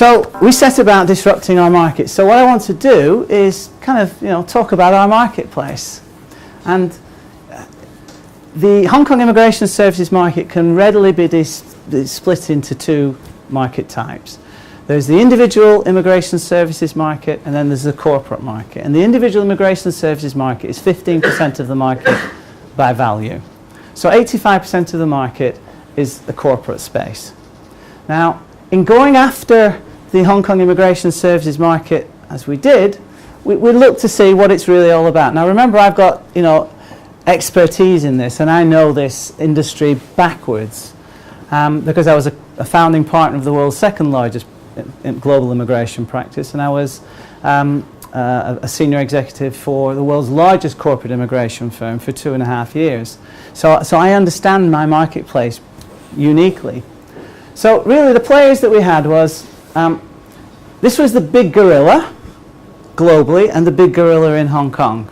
So we set about disrupting our market. So what I want to do is kind of, talk about our marketplace. And the Hong Kong immigration services market can readily be split into two market types. There's the individual immigration services market, and then there's the corporate market. And the individual immigration services market is 15% of the market by value. So 85% of the market is the corporate space. Now, in going after the Hong Kong immigration services market as we did, we looked to see what it's really all about. Now remember, I've got expertise in this, and I know this industry backwards because I was a founding partner of the world's second largest global immigration practice, and I was a senior executive for the world's largest corporate immigration firm for 2.5 years. So I understand my marketplace uniquely. So really the players that we had was, this was the big gorilla globally and the big gorilla in Hong Kong.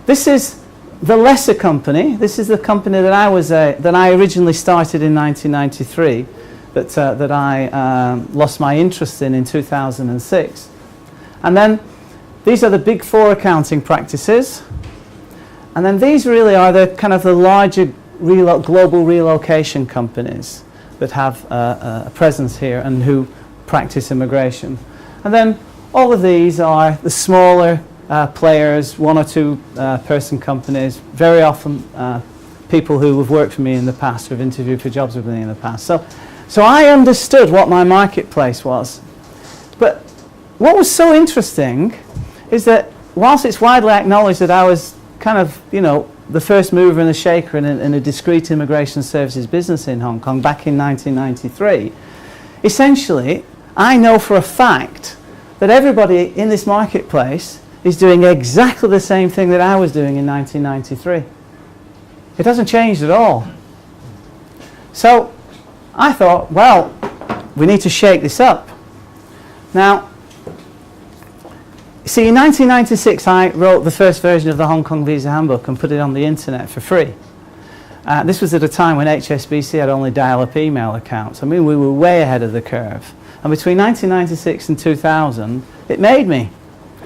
This is the lesser company. This is the company that I originally started in 1993, that I lost my interest in 2006. And then these are the big four accounting practices. And then these really are the kind of the larger global relocation companies that have a presence here and who practice immigration. And then all of these are the smaller players, one or two person companies, very often people who have worked for me in the past, who have interviewed for jobs with me in the past. So I understood what my marketplace was. But what was so interesting is that whilst it's widely acknowledged that I was kind of, the first mover and the shaker in a discrete immigration services business in Hong Kong back in 1993, essentially, I know for a fact that everybody in this marketplace is doing exactly the same thing that I was doing in 1993. It hasn't changed at all. So I thought, well, we need to shake this up. Now, see, in 1996, I wrote the first version of the Hong Kong Visa Handbook and put it on the internet for free. This was at a time when HSBC had only dial-up email accounts. I mean, we were way ahead of the curve. And between 1996 and 2000, it made me.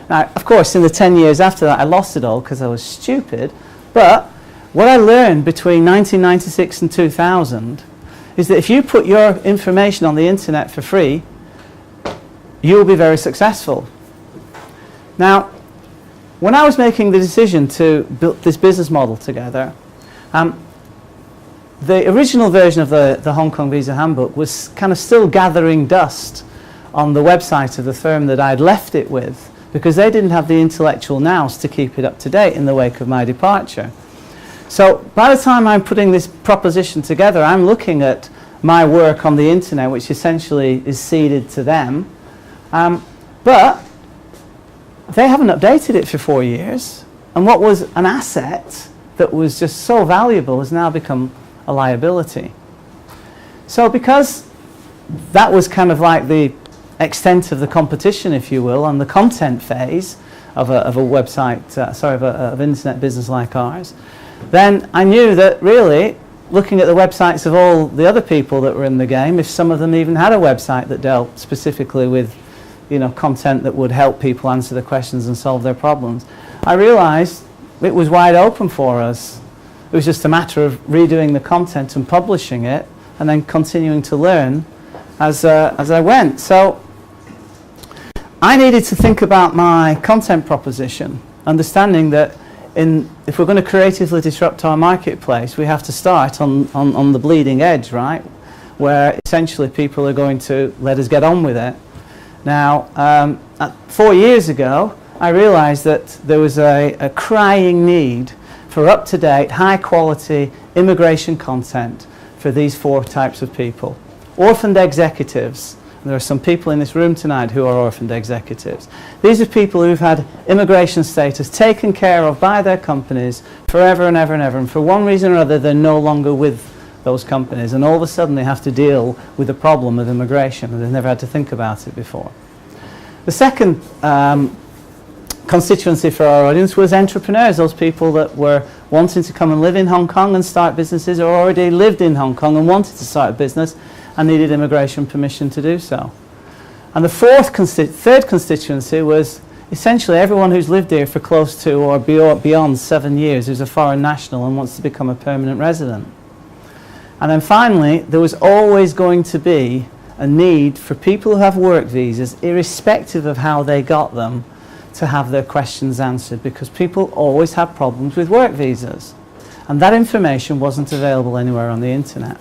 Now, of course, in the 10 years after that, I lost it all because I was stupid. But what I learned between 1996 and 2000 is that if you put your information on the internet for free, you'll be very successful. Now, when I was making the decision to build this business model together, the original version of the Hong Kong Visa Handbook was kind of still gathering dust on the website of the firm that I'd left it with, because they didn't have the intellectual nous to keep it up to date in the wake of my departure. So by the time I'm putting this proposition together, I'm looking at my work on the internet, which essentially is ceded to them. But they haven't updated it for 4 years, and what was an asset that was just so valuable has now become a liability. So because that was kind of like the extent of the competition, if you will, on the content phase of a website, of an internet business like ours, then I knew that really, looking at the websites of all the other people that were in the game, if some of them even had a website that dealt specifically with content that would help people answer the questions and solve their problems, I realized it was wide open for us. It was just a matter of redoing the content and publishing it, and then continuing to learn as I went. So I needed to think about my content proposition, understanding that if we're going to creatively disrupt our marketplace, we have to start on the bleeding edge, right? Where essentially people are going to let us get on with it. Now, 4 years ago, I realized that there was a crying need for up-to-date, high-quality immigration content for these four types of people. Orphaned executives. There are some people in this room tonight who are orphaned executives. These are people who've had immigration status taken care of by their companies forever and ever and ever, and for one reason or other, they're no longer with those companies, and all of a sudden they have to deal with the problem of immigration, and they've never had to think about it before. The second constituency for our audience was entrepreneurs, those people that were wanting to come and live in Hong Kong and start businesses, or already lived in Hong Kong and wanted to start a business and needed immigration permission to do so. And the third constituency was essentially everyone who's lived here for close to or beyond 7 years, who's a foreign national and wants to become a permanent resident. And then finally, there was always going to be a need for people who have work visas, irrespective of how they got them, to have their questions answered, because people always have problems with work visas. And that information wasn't available anywhere on the internet.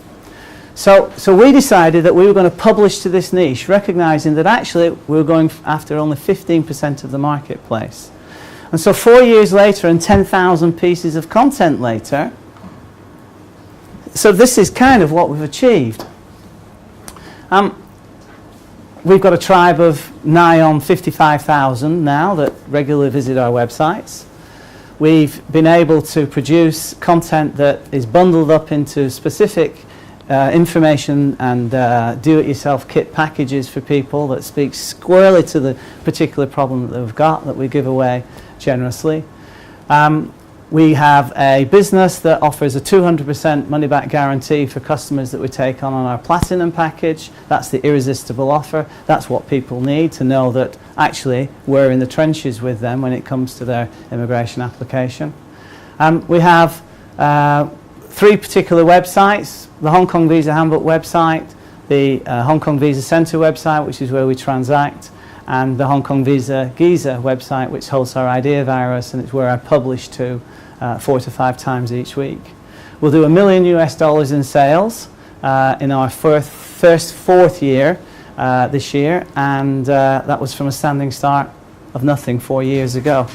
So we decided that we were going to publish to this niche, recognizing that actually we were going after only 15% of the marketplace. And so 4 years later and 10,000 pieces of content later, so this is kind of what we've achieved. We've got a tribe of nigh on 55,000 now that regularly visit our websites. We've been able to produce content that is bundled up into specific information and do-it-yourself kit packages for people that speak squarely to the particular problem that they've got, that we give away generously. We have a business that offers a 200% money-back guarantee for customers that we take on our Platinum package. That's the irresistible offer. That's what people need to know that actually we're in the trenches with them when it comes to their immigration application. We have 3 particular websites: the Hong Kong Visa Handbook website, the Hong Kong Visa Centre website, which is where we transact, and the Hong Kong Visa Giza website, which hosts our idea virus, and it's where I publish to 4 to 5 times each week. We'll do $1 million in sales in our fourth year this year, and that was from a standing start of nothing 4 years ago.